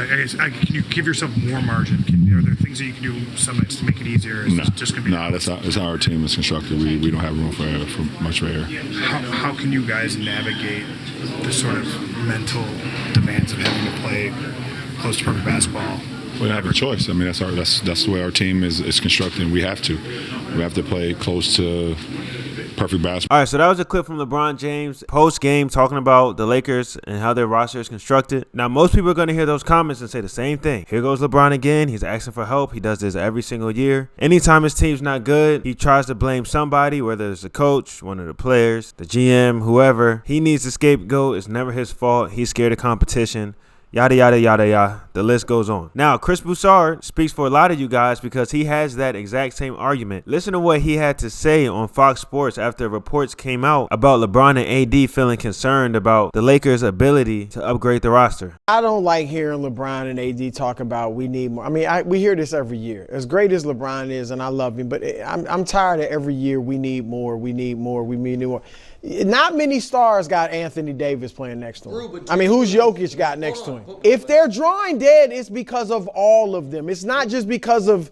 can you give yourself more margin? Are there things that you can do some nights to make it easier? That's how our team is constructed. We don't have room for much error. How can you guys navigate the sort of mental demands of having to play close to perfect basketball? We don't have a choice. I mean, that's the way our team is constructed. We have to play close to perfect basketball. All right, so that was a clip from LeBron James post-game talking about the Lakers and how their roster is constructed. Now, most people are going to hear those comments and say the same thing. Here goes LeBron again. He's asking for help. He does this every single year. Anytime his team's not good, he tries to blame somebody, whether it's the coach, one of the players, the GM, whoever. He needs a scapegoat. It's never his fault. He's scared of competition. Yada, yada, yada, yada. The list goes on. Now, Chris Broussard speaks for a lot of you guys because he has that exact same argument. Listen to what he had to say on Fox Sports after reports came out about LeBron and AD feeling concerned about the Lakers' ability to upgrade the roster. I don't like hearing LeBron and AD talk about we need more. I mean, we hear this every year. As great as LeBron is, and I love him, but I'm tired of every year we need more, we need more, we need more. Not many stars got Anthony Davis playing next to him. I mean, who's Jokic got next to him? If they're drawing dead, it's because of all of them. It's not just because of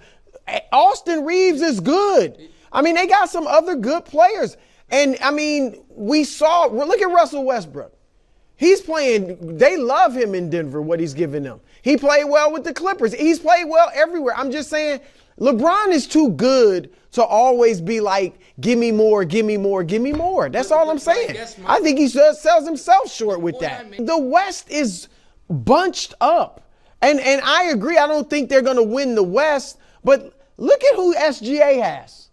Austin Reeves is good. I mean, they got some other good players. And, I mean, look at Russell Westbrook. He's playing, they love him in Denver, what he's giving them. He played well with the Clippers. He's played well everywhere. I'm just saying, LeBron is too good to always be like, give me more, give me more, give me more. That's all I'm saying. I think he sells himself short with that. The West is bunched up. And I agree, I don't think they're going to win the West, but look at who SGA has.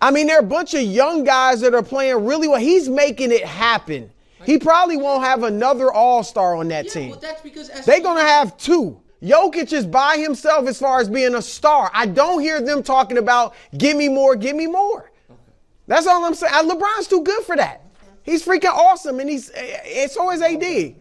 I mean, they're a bunch of young guys that are playing really well. He's making it happen. He probably won't have another all-star on that team. Well, that's because they're going to have two. Jokic is by himself as far as being a star. I don't hear them talking about give me more, give me more. That's all I'm saying. LeBron's too good for that. He's freaking awesome, and so is AD.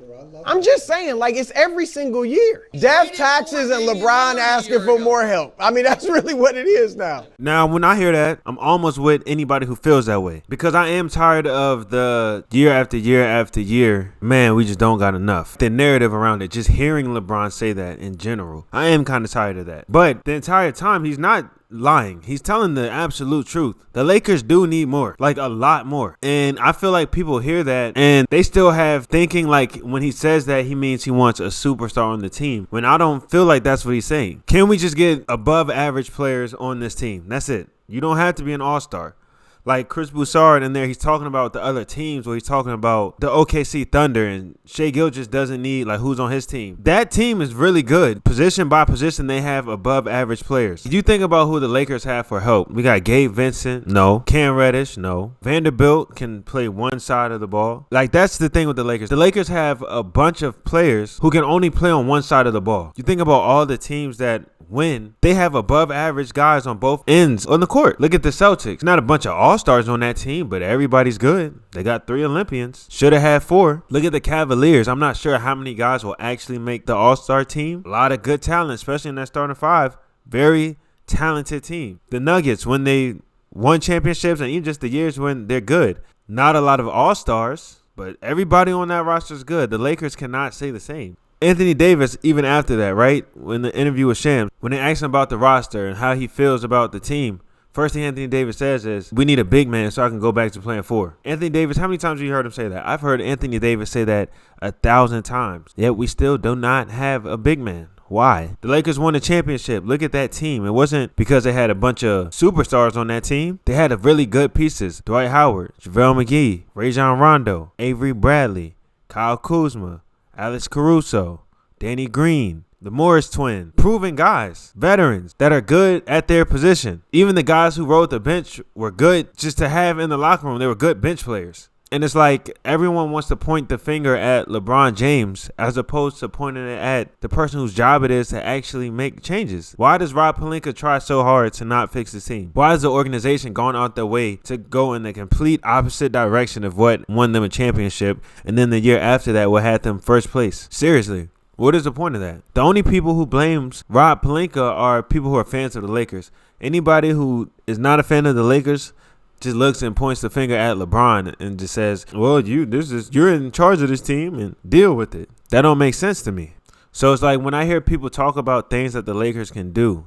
I'm just saying, like, it's every single year. Death, taxes, and LeBron asking for more help. I mean, that's really what it is now. Now, when I hear that, I'm almost with anybody who feels that way. Because I am tired of the year after year after year, man, we just don't got enough. The narrative around it, just hearing LeBron say that in general, I am kind of tired of that. But the entire time, he's not lying. He's telling the absolute truth. The Lakers do need more, like a lot more. And I feel like people hear that and they still have thinking like when he says that he means he wants a superstar on the team, when I don't feel like that's what he's saying. Can we just get above average players on this team? That's it. You don't have to be an all-star. Like Chris Broussard in there, he's talking about the other teams where he's talking about the OKC Thunder and Shai Gilgeous doesn't need like who's on his team. That team is really good. Position by position, they have above average players. You think about who the Lakers have for help. We got Gabe Vincent, no. Cam Reddish, no. Vanderbilt can play one side of the ball. Like that's the thing with the Lakers. The Lakers have a bunch of players who can only play on one side of the ball. You think about all the teams that win, they have above average guys on both ends on the court. Look at the Celtics. Not a bunch of all-stars on that team, but everybody's good. They got 3 Olympians. Should have had 4. Look at the Cavaliers. I'm not sure how many guys will actually make the all-star team. A lot of good talent, especially in that starting 5. Very talented team. The Nuggets, when they won championships and even just the years when they're good, not a lot of all-stars, but everybody on that roster is good. The Lakers cannot say the same. Anthony Davis, even after that, right? When the interview with Shams, when they asked him about the roster and how he feels about the team, first thing Anthony Davis says is, we need a big man so I can go back to playing 4. Anthony Davis, how many times have you heard him say that? I've heard Anthony Davis say that 1,000 times. Yet we still do not have a big man. Why? The Lakers won a championship. Look at that team. It wasn't because they had a bunch of superstars on that team. They had really good pieces. Dwight Howard, JaVale McGee, Rajon Rondo, Avery Bradley, Kyle Kuzma, Alex Caruso, Danny Green, the Morris twin, proven guys, veterans that are good at their position. Even the guys who rode the bench were good just to have in the locker room. They were good bench players. And it's like everyone wants to point the finger at LeBron James as opposed to pointing it at the person whose job it is to actually make changes. Why does Rob Pelinka try so hard to not fix his team? Why has the organization gone out their way to go in the complete opposite direction of what won them a championship, and then the year after that what had them first place? Seriously. What is the point of that? The only people who blames Rob Pelinka are people who are fans of the Lakers. Anybody who is not a fan of the Lakers just looks and points the finger at LeBron and just says, well, you're in charge of this team and deal with it. That don't make sense to me. So it's like when I hear people talk about things that the Lakers can do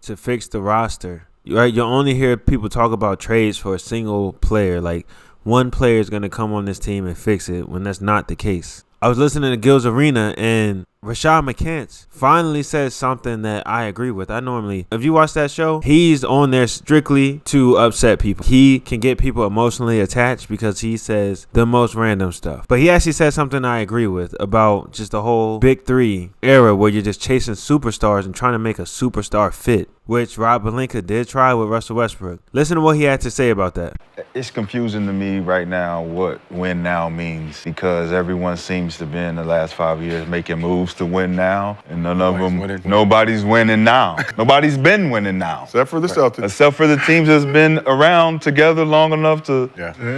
to fix the roster, right? You'll only hear people talk about trades for a single player. Like one player is going to come on this team and fix it, when that's not the case. I was listening to Gil's Arena, and Rashad McCants finally says something that I agree with. If you watch that show, he's on there strictly to upset people. He can get people emotionally attached because he says the most random stuff. But he actually said something I agree with about just the whole Big Three era where you're just chasing superstars and trying to make a superstar fit, which Rob Pelinka did try with Russell Westbrook. Listen to what he had to say about that. It's confusing to me right now what win now means, because everyone seems to be in the last 5 years making moves to win now, and nobody's winning now. Nobody's been winning now. Except for the Celtics. Except for the teams that's been around together long enough to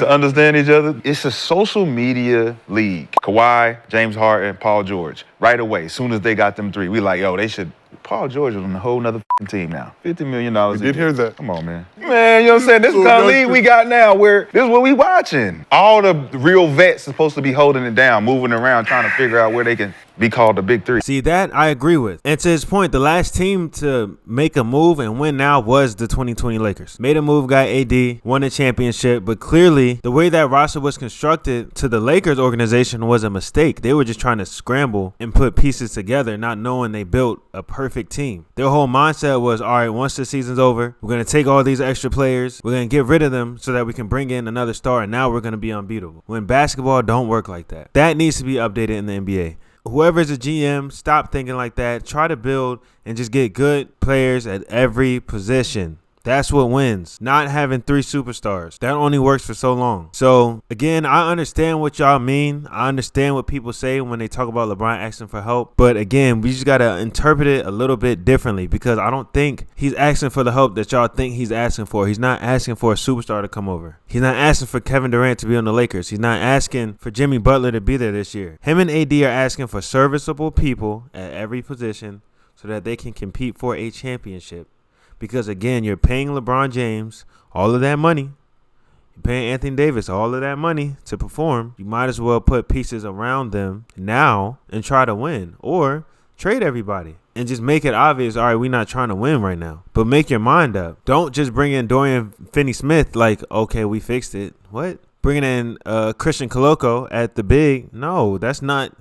understand each other. It's a social media league. Kawhi, James Harden, Paul George. Right away, as soon as they got them three, we like, yo, Paul George is on a whole nother team now. $50 million a year. We did hear that. Come on, man. Man, you know what I'm saying? This is the kind of league we got now where this is what we watching. All the real vets are supposed to be holding it down, moving around, trying to figure out where they can be called the Big Three. See, that I agree with. And to his point, the last team to make a move and win now was the 2020 Lakers. Made a move, got AD, won a championship, but clearly the way that roster was constructed to the Lakers organization was a mistake. They were just trying to scramble and put pieces together, not knowing they built a perfect team. Their whole mindset was, all right, once the season's over, we're going to take all these extra players, we're going to get rid of them so that we can bring in another star, and now we're going to be unbeatable. When basketball don't work like that. That needs to be updated in the NBA. Whoever's a GM, stop thinking like that. Try to build and just get good players at every position. That's what wins. Not having three superstars. That only works for so long. So, again, I understand what y'all mean. I understand what people say when they talk about LeBron asking for help. But, again, we just got to interpret it a little bit differently, because I don't think he's asking for the help that y'all think he's asking for. He's not asking for a superstar to come over. He's not asking for Kevin Durant to be on the Lakers. He's not asking for Jimmy Butler to be there this year. Him and AD are asking for serviceable people at every position so that they can compete for a championship. Because, again, you're paying LeBron James all of that money. You're paying Anthony Davis all of that money to perform. You might as well put pieces around them now and try to win. Or trade everybody and just make it obvious, all right, we're not trying to win right now. But make your mind up. Don't just bring in Dorian Finney-Smith like, okay, we fixed it. What? Bringing in Christian Coloco at the big. No, that's not.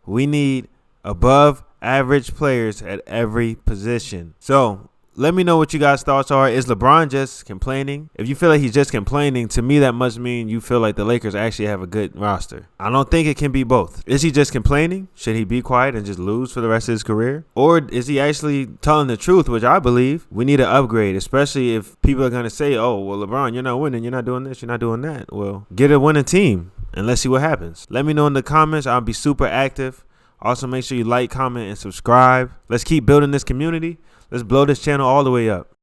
We need above average players at every position. So, let me know what you guys' thoughts are. Is LeBron just complaining? If you feel like he's just complaining, to me that must mean you feel like the Lakers actually have a good roster. I don't think it can be both. Is he just complaining? Should he be quiet and just lose for the rest of his career? Or is he actually telling the truth, which I believe we need to upgrade, especially if people are going to say, oh, well, LeBron, you're not winning. You're not doing this. You're not doing that. Well, get a winning team and let's see what happens. Let me know in the comments. I'll be super active. Also, make sure you like, comment, and subscribe. Let's keep building this community. Let's blow this channel all the way up.